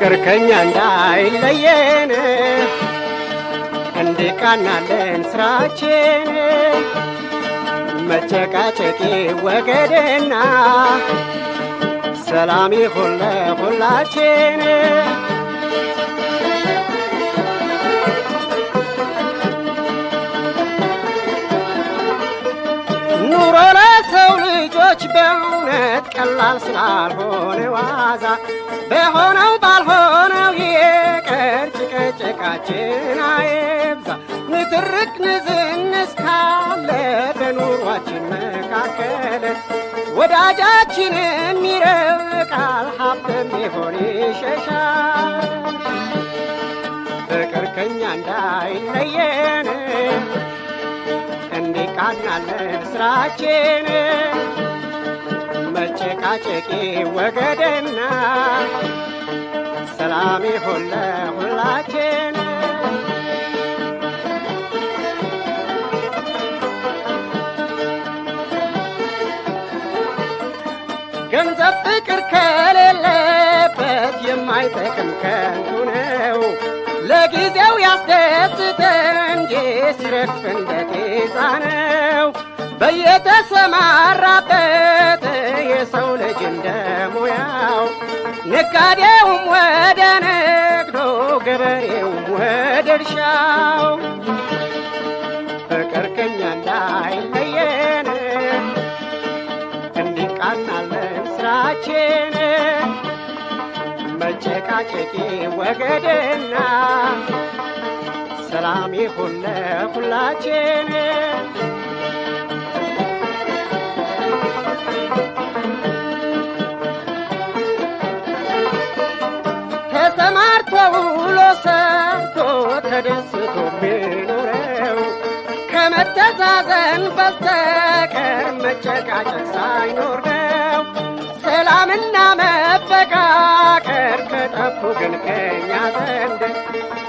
ፍቅር ከኛ እንዳይለየን እንዲቃናለን ስራችን መጨቃጨቂ ወገደና ሰላም ይሁን ለሁላችን ኑሮ ለሰው ልጆች በእውነት ቀላል ስላልሆነ ዋዛ በሆነው ባልሆነው ይቅር ጭቅጭቃችን አይብዛ ንትርክ ንዝንዝ ካለ በኑሯችን መካከል ወዳጃችንም ይርቃል ሀብትም ቢሆን ይሸሻል ፍቅር ከኛ እንዳይለየን እንዲቃናለን ስራችን መጨቃጨቂ ወገደና ሰላም ይሁን ለሁላችን ገንዘብ ፍቅር ከሌለበት የማይጠቅም ከንቱ ነው ለጊዜው ያስደስት እንጂ ሲረግፍ እንደ ጤዛ ነው በየተሰማራበት የሰው ልጅ እንደ ሙያው ነጋዴውም ወደ ንግዱ ገበሬውም ወደ እርሻው ፍቅር ከኛ እንዳይለየን እንዲቃናለን ስራችን መጨቃጨቂ ወገደና ሰላም ይሁን ለሁላችን ተሰማርቶ ውሎ ሰርቶ ተደስቶ ቢኖረው ከመተዛዘን በስተቀር መጨቃጨቅ ሳይኖር ነው ሰላምና መፈቃቀር ከጠፉ ግን ከኛ ዘንድ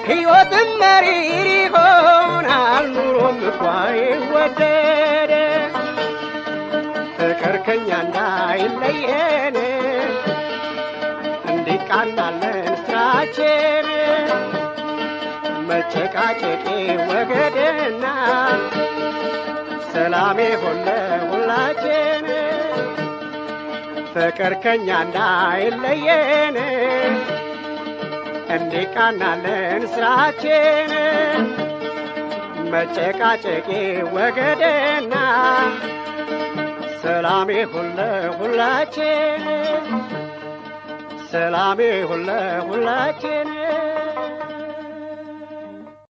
ሕይወትም መሪር ይሆናል ኑሮም እኳ ይወደድ ፍቅር ከኛ እንዳይለየን እንዲቃናለን ስራችን መጨቃጨቂ ወገደና ሰላም ይሁን ለሁላችን ፍቅር ከኛ እንዳይለየን እንዲቃናለን ስራችን መጨቃጨቂ ወገደና ሰላም ይሁን ለሁላችን ሰላም ይሁን ለሁላችን